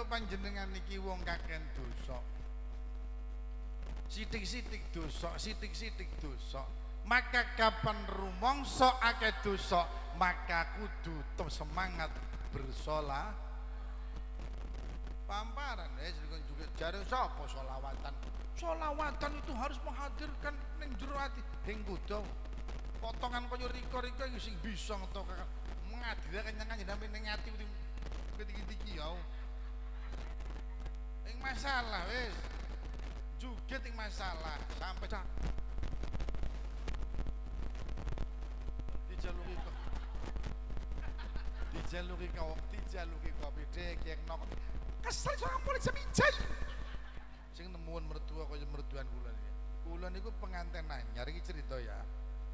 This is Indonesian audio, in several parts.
panjenengan niki wong kaken dosa. Sithik-sithik dosa, sithik-sithik dosa. Maka kapan rumangsa akeh dosa, maka kudu semangat bersolah. Pamparan juga jare sapa sholawatan. Sholawatan itu harus menghadirkan ning jero ati. Hing kudu potongan kaya riko-riko iki sing bisa ngetok menghadirkan kanjeng ning ati iki ya. Ing masalah wis. Juga ing masalah sampai dijaluki kopi dek yang nok kesel seorang mulai semijai sing nemuan mertua kaya mertuan kula niki. Kula niku penganten anyar iki cerita ya.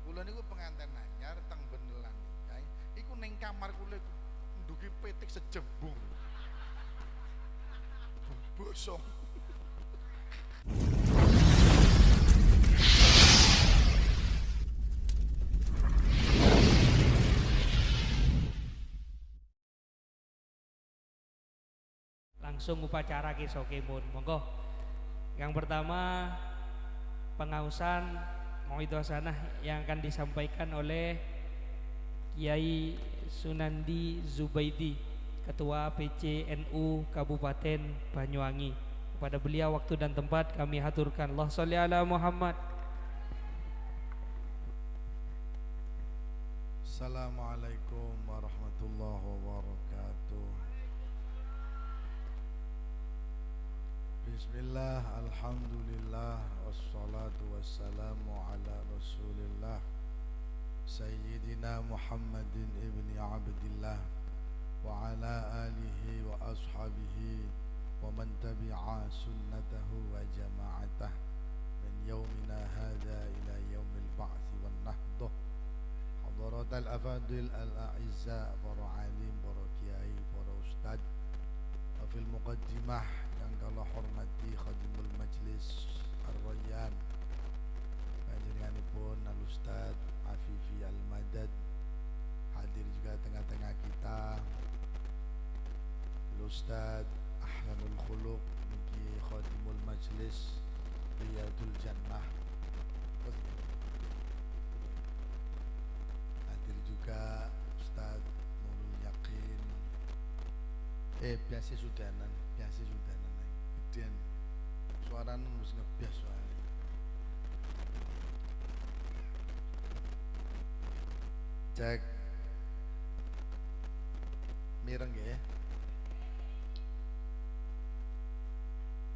Kula niku penganten anyar teng Benelan kae. Iku ning kamar kula ndugi petik sejembung. Bosong. Langsung upacara kisokemun, monggo. Yang pertama pengausan mauidhah sanah yang akan disampaikan oleh Kiai Sunandi Zubaidi, Ketua PCNU Kabupaten Banyuwangi. Kepada beliau waktu dan tempat kami haturkan. Allahumma sholli ala Muhammad. Assalamualaikum warahmatullahi wabarakatuh. Bismillah, alhamdulillah, wassalatu wassalamu ala rasulillah Sayyidina Muhammadin ibni Abdillah wa ala alihi wa ashabihi wa man tabi'a sunnatahu wa jama'atah min yawmina hadha ila yawmil ba'thi wan nahdah. Hadarat al-afadil al-a'izza, para alim, para kiai, para ustad. Fil muqaddimah yang kala hormati khadimul majlis Ar-Rayyan, panjenenganipun Al-Ustad Afifi Al-Madad, hadir juga tengah-tengah kita Al-Ustad Ahsanul Khuluq niki khadimul majlis Riyadul Jannah, hadir juga Ustad Nurul Yakin, biasa sudanan gedean suaranya harus ngebias suaranya. Cek mireng ya.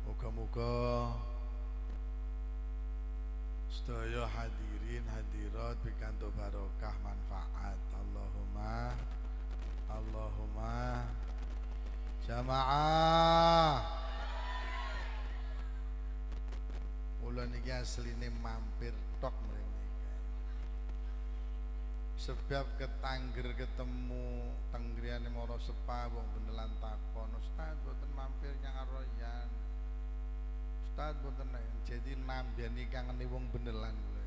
Moga-moga sedaya hadirin hadirat pikantuk barokah manfaat. Allahumma jamaah. Kula niki asline mampir tok mrene. Sebab ketangger ketemu tenggriane Mara Sepa wong Benelan takon, "Ustaz boten mampir nyang Ar-Rayyan. Ustaz boten jadi nambani kangene wong Benelan kula.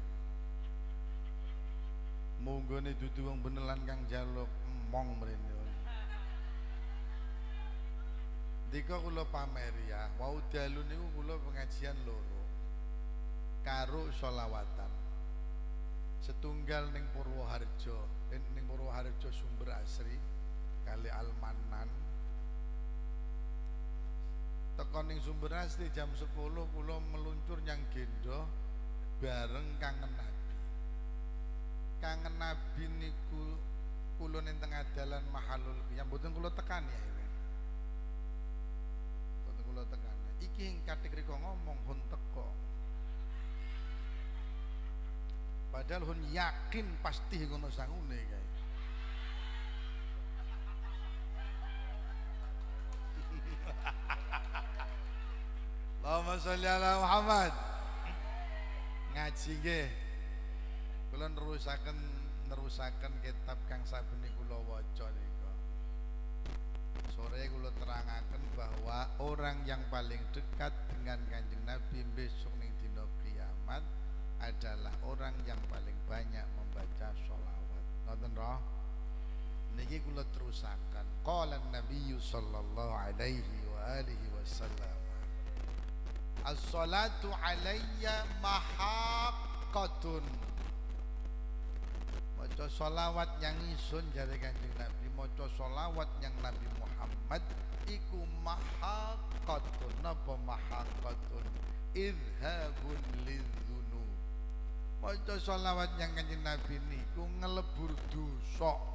Munggone dudu wong Benelan kang njaluk emong mrene." Dika kula pamer ya, wau dalu niku kula pengajian loro karo sholawatan. Setunggal ning Purwoharjo, ning Purwoharjo Sumber Asri kali Almanan. Teko ning Sumber Asri jam 10 kula meluncur nyang Gendo bareng Kangen Nabi. Kangen Nabi niku kula ning tengah dalan Mahalul yang mboten kula tekan ya. Kula tekan. Iki katik riko ngomong hun teko. Padahal hun yakin pasti ngono sangune kae. Allahumma sholli ala Muhammad. Ngaji nggih. Kula nerusaken kitab kang sabeni kula waca nika. Sore kula terangaken bahwa orang yang paling dekat dengan Kanjeng Nabi besok ning dina kiamat adalah orang yang paling banyak membaca sholawat. Ngoten nggih? Niki kula terusaken. Qala Nabi sallallahu alaihi wa alihi wasallam. As-salatu alayya mahaqqatun. Maca sholawat yang isun jare Kanjeng Nabi, maca sholawat yang Nabi Muhammad iku mahaqqatun. Napa mahaqqatun? Idhabun lidzunub. Maca sholawat yang Kanjeng Nabi niku ngelebur dosa.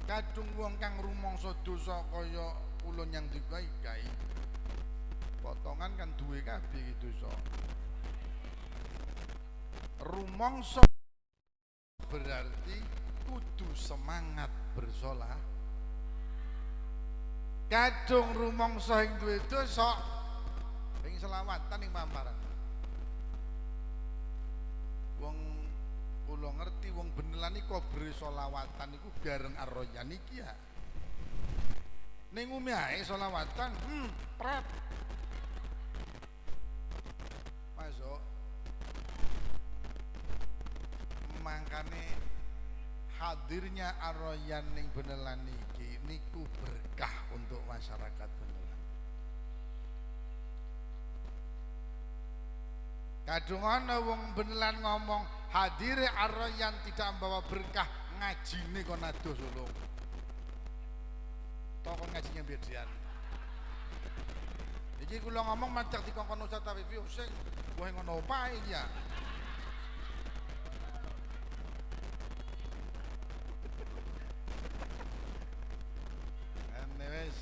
Kadung wong kang rumangsa dosa kaya kula nyang dikai-kai, potongan kan duwe kabeh iki dosa. Rumangsa berarti kudu semangat bersolah. Kadung rumangsa ing duwe dosa ing selawatan ing pamparan. Wong kula ngerti wong benelan iki kobre selawatan iku bareng arroyan iki ya. Ning umi ae selawatan, pret. Masuk. Mangkane hadirnya arroyan ning benelan iki niku berkah untuk masyarakat benelan. Kadung ana wong benelan ngomong hadire arroyan tidak membawa berkah, ngajine kok nados lho. Tokon ngajinya bedian. Iki kula ngomong mancak dikongkon Ustaz Tafifi sing kowe ngono pae iki ya. Wis.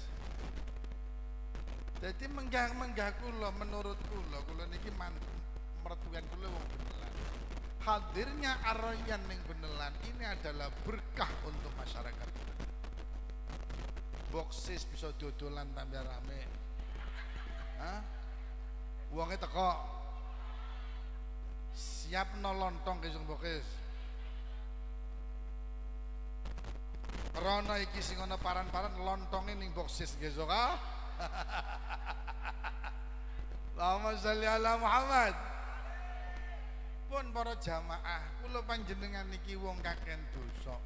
Dadi menggah kula menurut kula niki mertuan kula wong benelan. Hadirnya arroyan ning benelan ini adalah berkah untuk masyarakat. Boksis bisa dodolan tambah rame. Hah? Uangnya teko. Siap no lontong ke sing bokis. Rono iki sing ana paran-paran lontonge ning boksis besok ah. Allahumma sholli ala Muhammad. Pun para jamaah, kula panjenengan niki wong kaken dosa.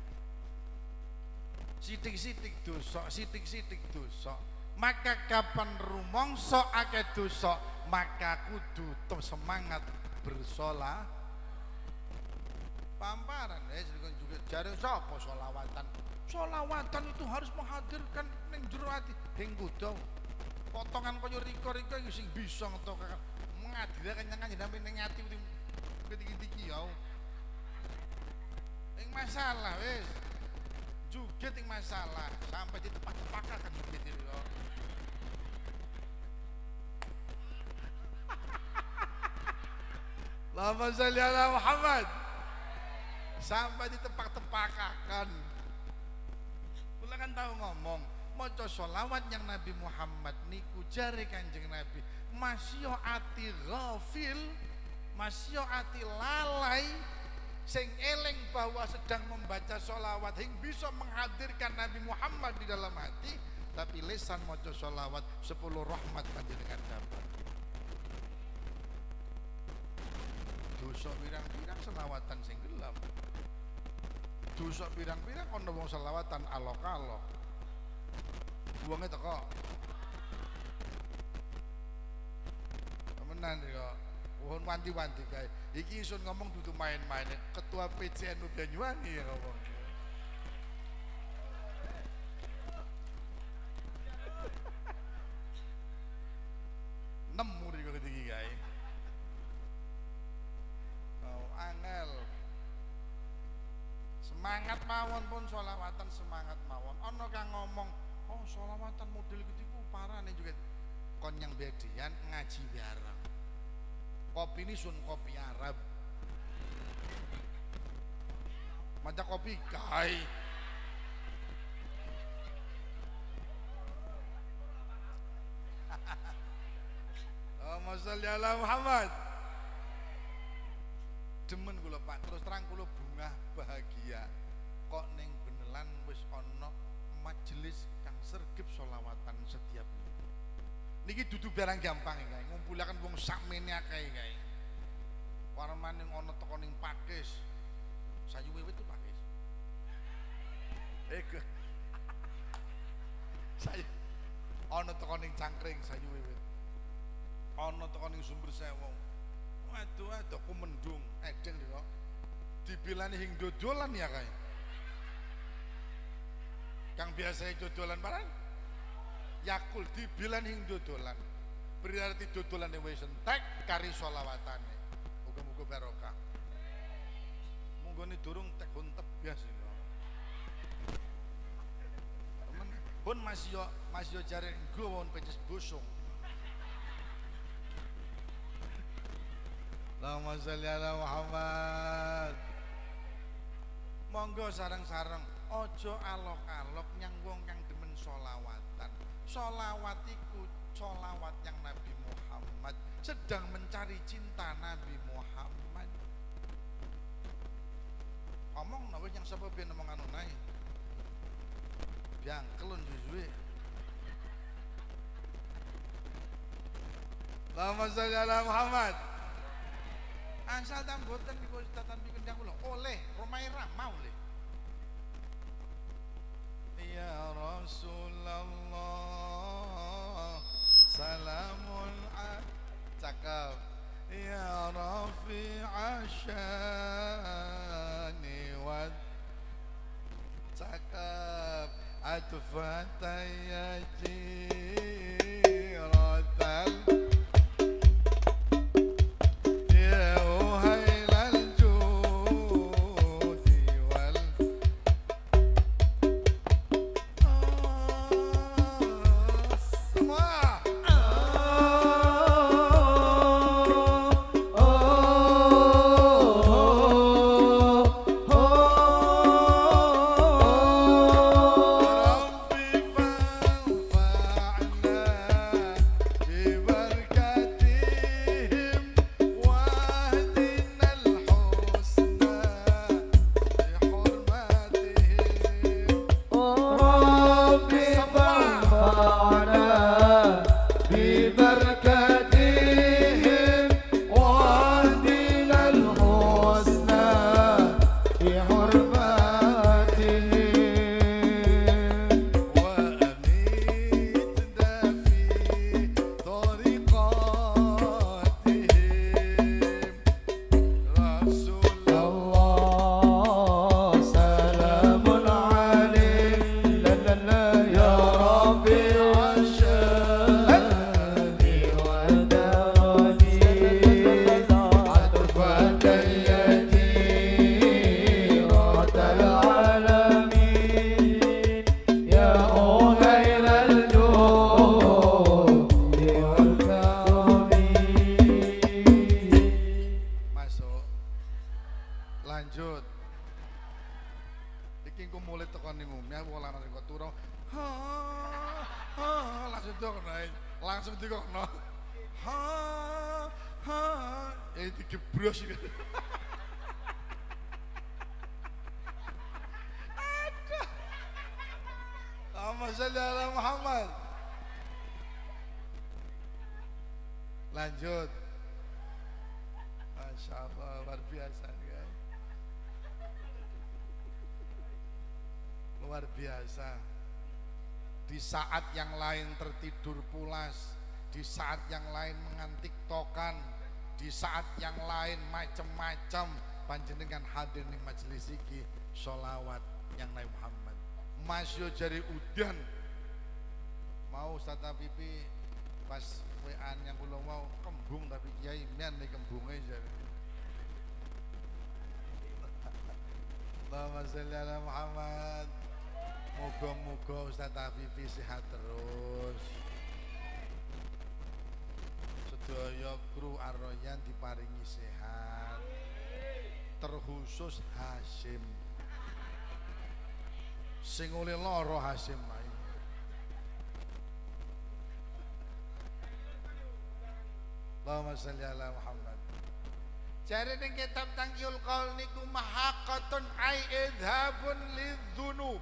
Sitik-sitik dosa, maka kapan rumangsa akeh dosa, maka kudu semangat bersolah. Pamparan juga jare sapa sholawatan. Sholawatan itu harus menghadirkan ning jero ati ing kudu. Potongan kaya riko-riko iki sing bisa ngetokaken menghadirkan kanjeng Nabi ning ati iki ya. Ing masalah wis juga ting masalah sampai di tempat-tempat kan juga diri lo. Allahumma sholli ala Muhammad. Sampai di tempat-tempat kan. Kula kan tahu ngomong, maca sholawat yang Nabi Muhammad niku jare Kanjeng Nabi, masya ati ghafil, masya ati lalai, sing eling bahwa sedang membaca sholawat hing bisa menghadirkan Nabi Muhammad di dalam hati, tapi lisan maca sholawat 10 rahmat panjenengan dapat. Dosa pirang-pirang selawatan sing gelem. Dosa pirang-pirang ana wong selawatan alok-alok. Wonge teko. Temenan kok. Mohon wanti-wanti kae. Iki isun ngomong dudu main-main. Ketua PCNU Banyuwangi ya ngomong. Nemu riko ketiki kae. Oh, angel. Semangat mawon pun sholawatan semangat mawon. Ana kang ngomong, "Oh, sholawatan model ketiku parane juga." Kon yang bedian ngaji bareng. Kopi ini sun kopi Arab. Maca kopi kai. Allahumma sholli ala Muhammad. Demen kula Pak, terus terang kula bungah bahagia. Kok ning benelan wis ana majelis kang sergip sholawatan setiap minggu. Niki dudu barang gampang kae, ngumpulaken wong sakmene akeh kae. Warmane ana teko ning Pakis. Sayu wiwit tuh Pakis. Saya ana teko ning Cangkring sayu wiwit. Ana teko ning Sumber Sewu. Waduh, aku mendung, edeng kok. Dibilani hing dodolan ya kae. Kang biasa dodolan barang. Yakul dibilani hing dodolan. Berarti dodolan wis entek kari selawatane. Muga-muga barokah. Munggone durung tek hontep biasa. Temen pun masih yo jare nggo won peces busung. Allahumma sholli ala Muhammad. Monggo sareng-sareng ojo alok-alok nyang wong kang demen sholawatan. Sholawat iku sholawat yang Nabi Muhammad sedang mencari cinta Nabi Muhammad. Omong wis yang sapa ben omong anu nae. Biang kelun suwe. Allahumma sholli ala Muhammad. Asal tamboten niku ustatan bikin yang kula oleh Romaira mau le. Ya Rasulullah salamun cakap ya rafi'a syani wa cakap atfataya jiratal langsung dikokno. Digebros iki. Aduh. Allahumma sholli ala Muhammad. Lanjut. Masya Allah, luar biasa guys. Luar biasa. Di saat yang lain tertidur pulas, di saat yang lain mengantik tokan, di saat yang lain macam-macam, panjenengan hadir di majelis iki sholawat yang Nabi Muhammad. Masyo jari udan mau Ustaz Pipi pas WA yang kula mau kembung tapi kiai mian nih kembungnya jari. Allahumma sholli ala Muhammad. Moga-moga Ustaz Afifi sehat terus. Sedaya kru Ar-Royan diparingi sehat. Terkhusus Hasyim. Sing oleh lara Hasyim ae. Allahumma sholli ala Muhammad. Jare ning kitab Tangkiul Qaul niku mahaqatun ai idhabun lidzunub.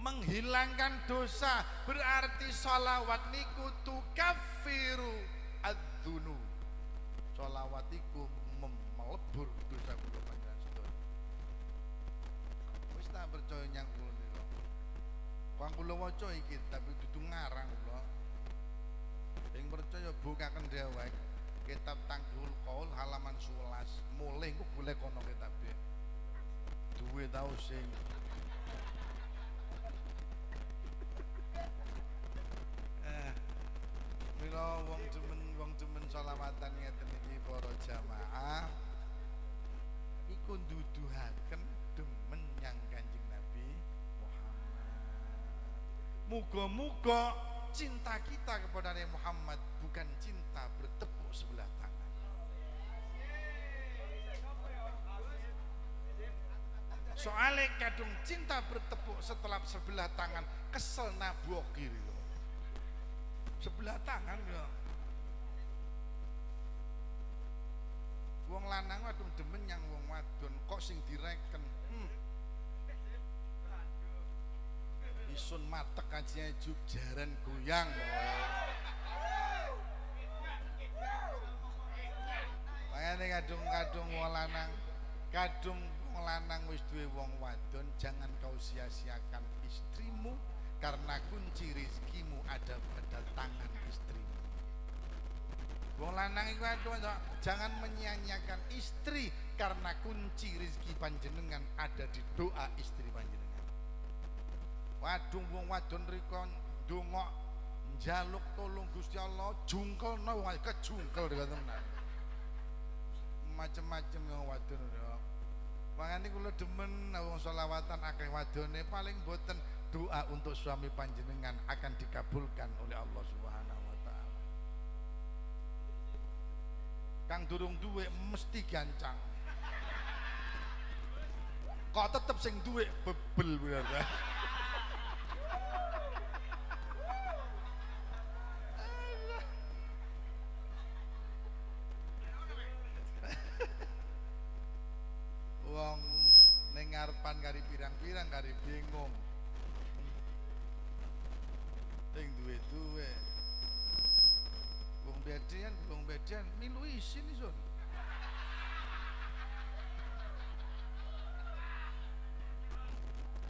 Menghilangkan dosa, berarti sholawat niku tukaffiru adzunub. Sholawat iku melebur dosa kula panjenengan sedaya. Wis tak percaya nyang kula niku. kula waca iki kitab dudu ngarang kula. Sing percaya bukaken dhewek kitab Tangkihul Qaul halaman 11. Mulih engko golek kono kitabe. Duwe tau sing mila wong demen selawatan ngeten iki para jamaah iku nduduhaken demen nyang Kanjeng Nabi Muhammad. Muga-muga cinta kita kepada Nabi Muhammad bukan cinta bertepuk sebelah tangan. Soalnya kadung cinta bertepuk setelah sebelah tangan kesel nabokir itu. Sebelah tangan ya. Wong lanang wadon demen yang wong wadon kok sing direken. Isun matek kajian juk jaran goyang. Makanya kadung-kadung wong lanang, kadung wong lanang wis duwe wong wadon, jangan kau sia-siakan istrimu karena kunci rizkimu ada pada tangan istrimu. Wong lanang iku jangan menyia-nyiakan istri karena kunci rizki panjenengan ada di doa istri panjenengan. Wadung wong wadon riko ndonga njaluk tolong Gusti Allah jungkelno wong kejungkel tenan. Macem-macem wong wadon ya. Makane kula demen wong selawatan akeh wadone paling boten doa untuk suami panjenengan akan dikabulkan oleh Allah Subhanahu wa taala. Kang durung duwe mesti gancang. Kok tetep sing duwe bebel bener. Wong ning ngarepan kari pirang-pirang kari bingung. Sing duwe-duwe. Wong bedean milu isin isun.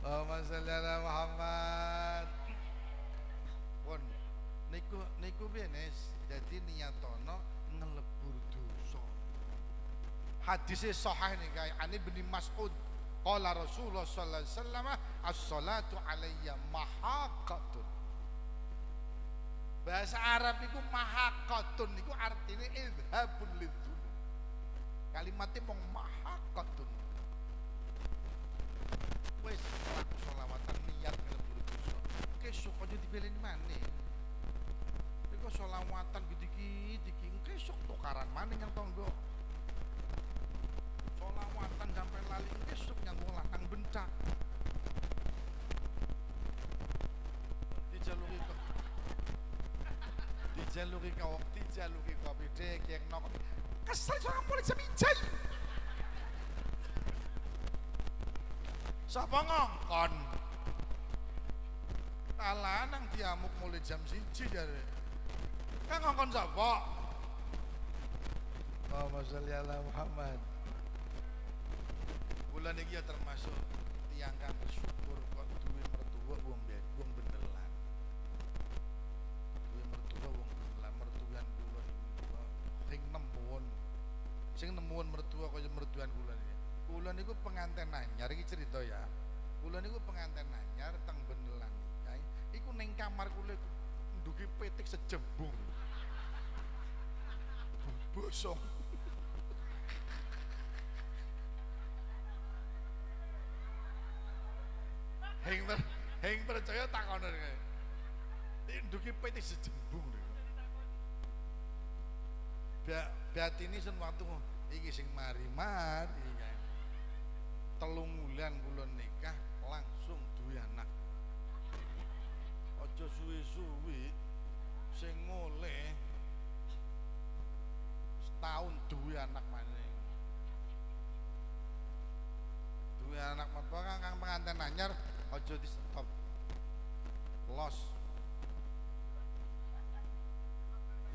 Allahumma sholli ala Muhammad. Pun niku benes dadi niyatono ngelebur dosa. Hadise sahih nih kayak Ani bin Mas'ud qala Rasulullah sallallahu alaihi wasallam as-salatu alayya mahaqatun. Bahasa Arab itu mahaqatun itu artinya idhabun lidzunub. Kalimatnya mong mahaqatun. Wes laku sholawatan niat ngelebur dosa. Kesuk aja dibeleni maneh. Iku sholawatan gede-gede kesuk tukaran maneh yang tonggo. Sholawatan sampai lali kesuk yang wong lanang bencak. Dijaluki kopi dek yang nok kesel seorang polisi mijai. Sapa ngongkon lanang diamuk mulai jam 1 jare. Kang ngongkon sapa? Allahumma sholli ala Muhammad. Bulan iki ya termasuk tiyang kang bersyukur kok duwe mertua wong benelan. Duwe mertua wong benelan, mertuan kula sing nemuwun mertua kaya mertuan kula niki. Kula niku penganten anyar iki cerita ya. Kula niku penganten anyar teng benelan kae. Iku ning kamar kula nduki petik sejembung. Bosong. Heng percaya takono kae. Nduki petik sejembung niku. Batine sen waktu iki sing mari-mari kae. 3 wulan kula nikah langsung duwe anak. Aja suwe-suwe sing ngoleh setahun duwe anak maneh. Duwe anak mertua kang penganten anyar aja di stop. Los.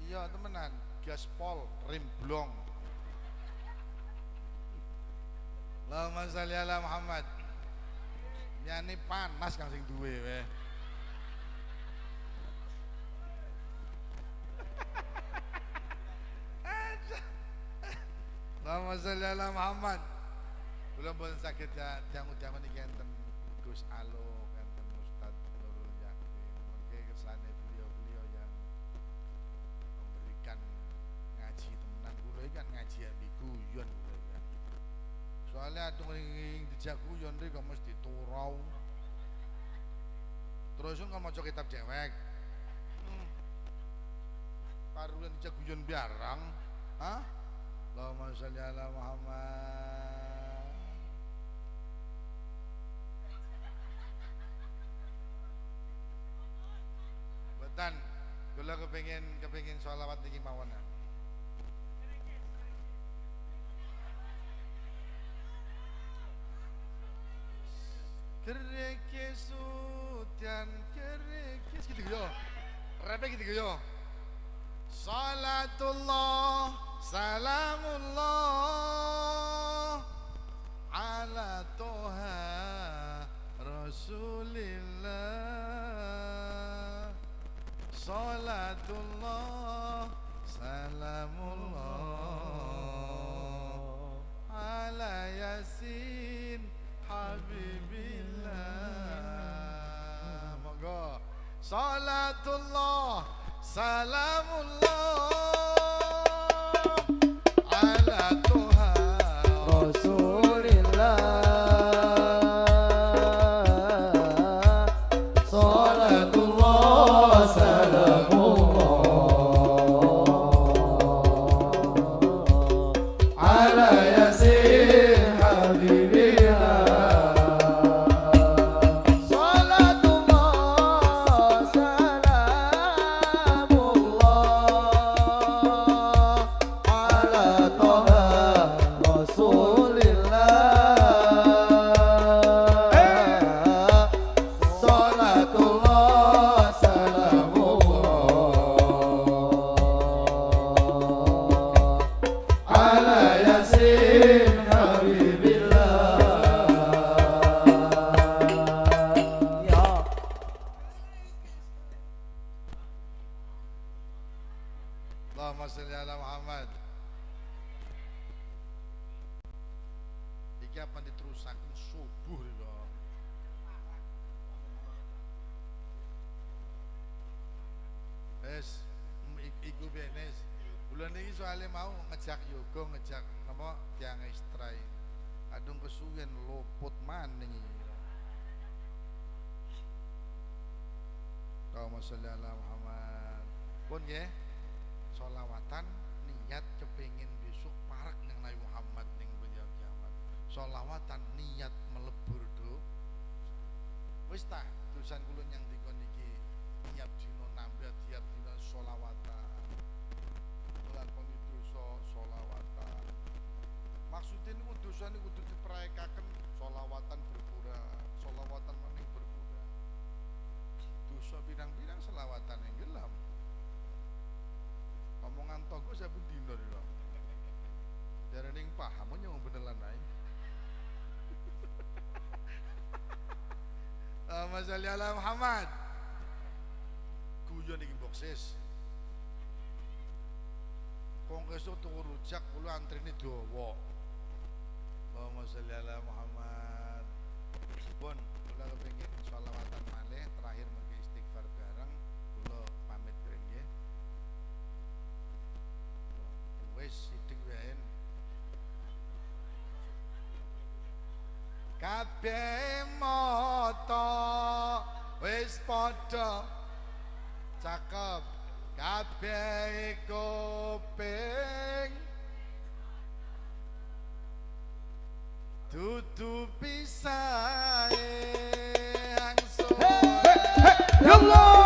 Iya temenan, gaspol, rim blong. Allahumma sholli ala Muhammad. Yani panas kang sing duwe weh. Allahumma sholli ala Muhammad. Kula pun sakit ya tiang-tiang niki enten Gus Alo, enten Ustaz Nurul Yakin. Mungkin kersane beliau-beliau yang memberikan ngaji temenan kula iki kan ngaji ambi guyon kula kan. Soalnya atung ning dijak guyon iki mesti turau. Terus kan maca kitab cewek. Karuan dijak guyon biarang. Hah? Allahumma sholli ala Muhammad. Betan, kula kepengin sholawat niki mawon. Kerekes udan kerekes gitu yo. Repe gitu yo. Salatullah salamullah ala toha rasulillah. Salatullah salamullah ala yasin habibillah. Monggo salatullah salamullah ala toha rasulillah. Salatullah salamullah ala yasin habibillah. Allahumma sholli ala Muhammad. Iki apa diterusaken subuh lho. Wes iku benes. Bulan ini soalnya mau ngejak yoga, ngejak napa tiang istrai. Adung kesuwen lopot maning iki. Allahumma sholli ala Muhammad. Pun nggih. Sholawatan niat kepingin besok parak nang Nabi Muhammad ning beliau kiamat. Sholawatan niat melebur do. Wis ta tulisan kula nyang dikon iki tiap dina nambah tiap dina sholawatan. Nglakoni dosa sholawatan. Maksudnya niku dosa niku kudu dipraekaken sholawatan berkurang, sholawatan maning berkurang. Dosa pirang-pirang sholawatan yang gelam. Omongan toko saya pun dino lho. Darane ning paham nyong beneran ae. Allahumma sholli ala Muhammad. Guyon iki boksis. Kongres tuku rujak kula antrine dawa. Allahumma sholli ala Muhammad. Pun kula kepengin sholawatan malih terakhir mengke istighfar bareng kula pamit nggih. Wis sithik wae. Kabeh mata wis padha cakep. Kabeh kuping dudu pisahe angsul. Ya Allah.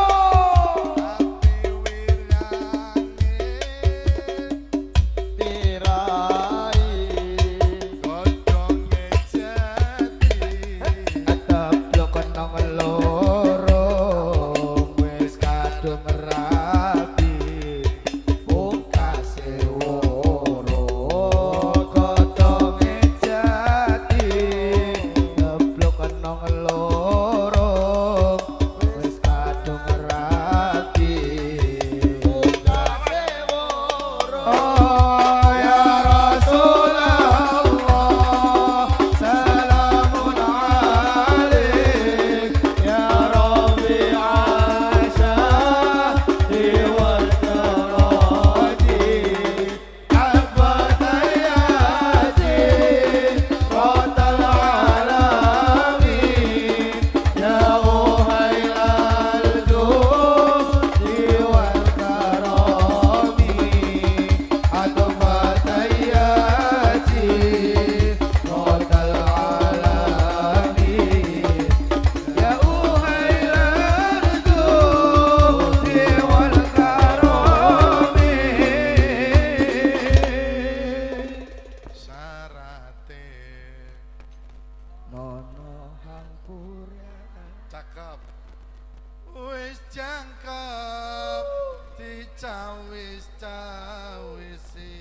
wis jangkep dicawis-cawisi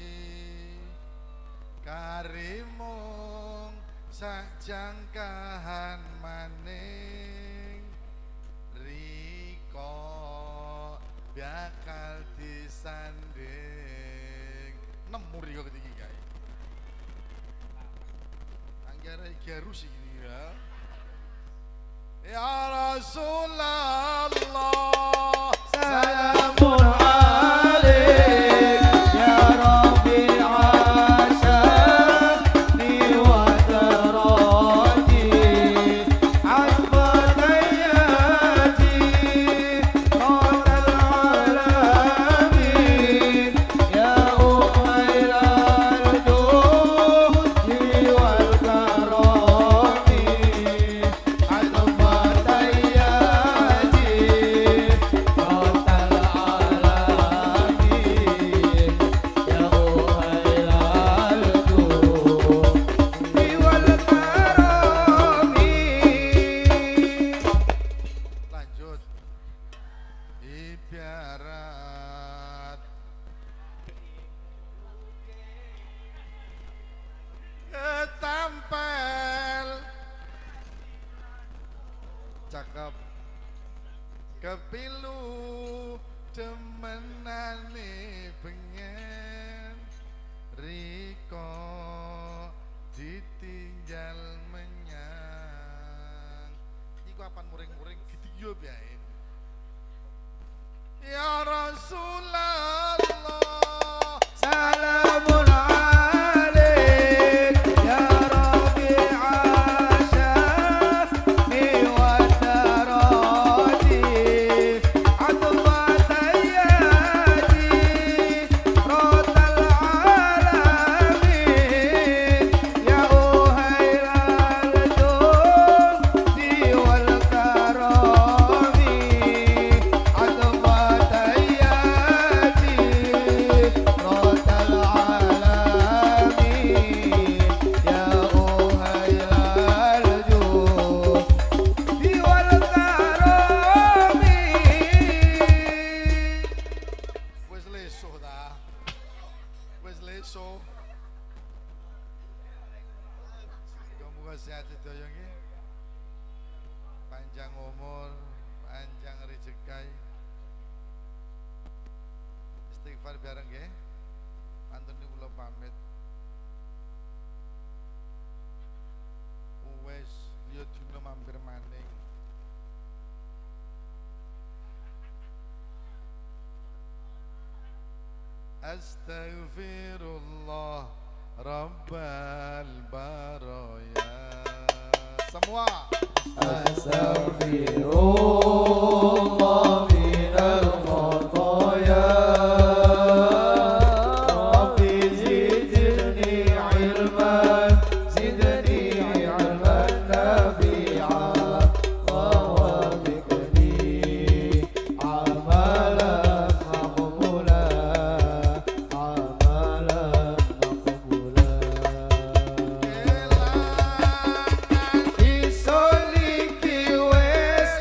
karimung sak jangkahan maning riko bakal disanding nemu riko ketiga guys anggara garus ini ya Rasulullah salamun alaik ya Rabbi asyani wa darati al-fatayati rabbal alamin ya umail al-juhi wal karami lanjut ibarat ketampel cakep kepilu demenane pengen riko ditinggal menyang iku apan muring-muring gitu yo biain ya Rasulullah salamun alaik ya Rabbi asyani wa darati al-fatayati rabbal alamin ya uhail al-juhi wal karami al-fatayati rabbal alamin ya uhail al-juhi wal karami. wis leso ta wis leso muga sehat sedaya nggih panjang umur panjang rezeki istighfar bareng nggih pantun kula pamit wis liya dina mampir maning Astaghfirullah Rabbal Baraya semua Astaghfirullah minal khataya Rabbi zidni ilman nafi'an wa wafiqni amalan maqbulan Isoliki wes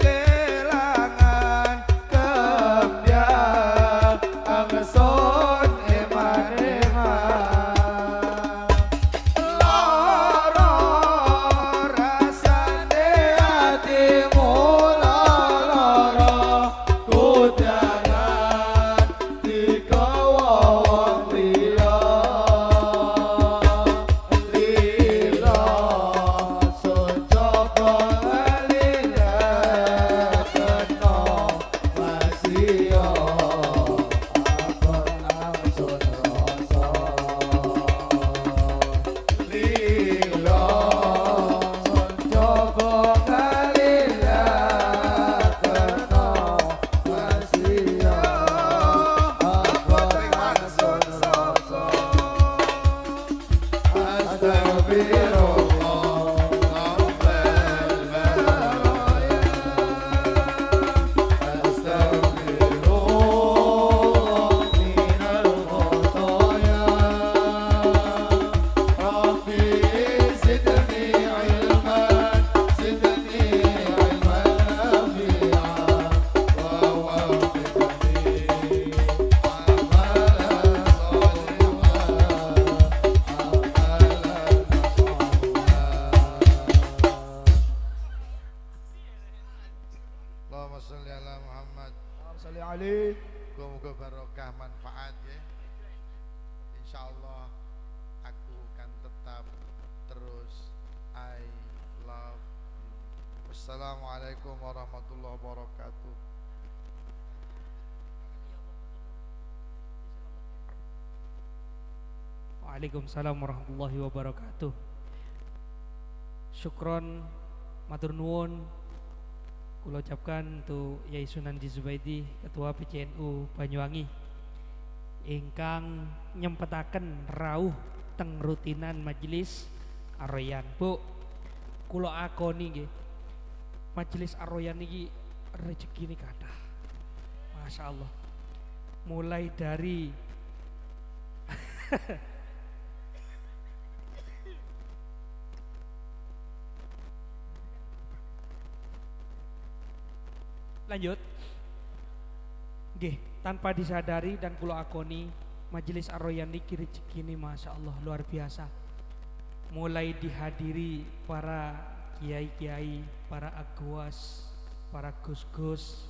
Allahumma sholli ala Muhammad. Salli alaihi. Muga-muga barokah manfaat ya. Insyaallah aku akan tetap terus I love you. Wassalamualaikum warahmatullahi wabarakatuh. Waalaikumsalam warahmatullahi wabarakatuh. Syukron matur nuwun kula ucapkan untuk Yai Sunan Zubaidi Ketua PCNU Banyuwangi ingkang nyempetaken rawuh teng rutinan majelis Ar-Rayyan. Bu, kula akoni nggih. Majelis Ar-Rayyan niki rezekine kathah. Masyaallah. Mulai dari lanjut. Nggih, tanpa disadari dan kula akoni majelis Ar-Rayyan niki rezekine masyaallah luar biasa. Mulai dihadiri para kiai-kiai, para agwas, para gus-gus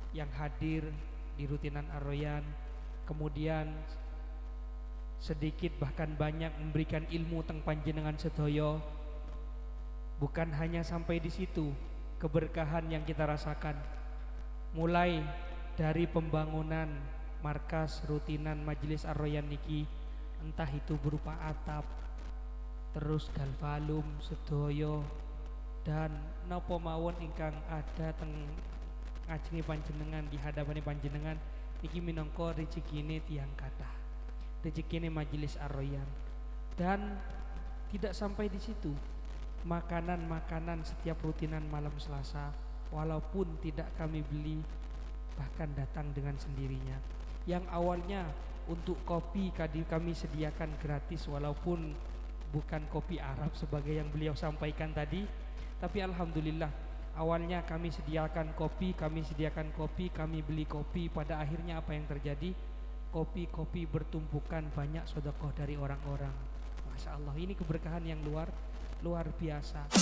yang hadir di rutinan Ar-Rayyan, kemudian sedikit bahkan banyak memberikan ilmu teng panjenengan sedaya. Bukan hanya sampai di situ keberkahan yang kita rasakan, mulai dari pembangunan markas rutinan majelis Ar-Rayyan niki, entah itu berupa atap, terus galvalum sedaya dan napa mawon ingkang ada teng ngajengi panjenengan, di hadapan panjenengan niki minangka rezekine tiyang kathah, rezekine majelis Ar-Rayyan. Dan tidak sampai di situ, makanan-makanan setiap rutinan malam Selasa walaupun tidak kami beli bahkan datang dengan sendirinya. Yang awalnya untuk kopi kami sediakan gratis walaupun bukan kopi Arab sebagai yang beliau sampaikan tadi, tapi alhamdulillah awalnya kami sediakan kopi, kami beli kopi. Pada akhirnya apa yang terjadi? Kopi-kopi bertumpukan, banyak sedekah dari orang-orang. Masya Allah, ini keberkahan yang luar biasa.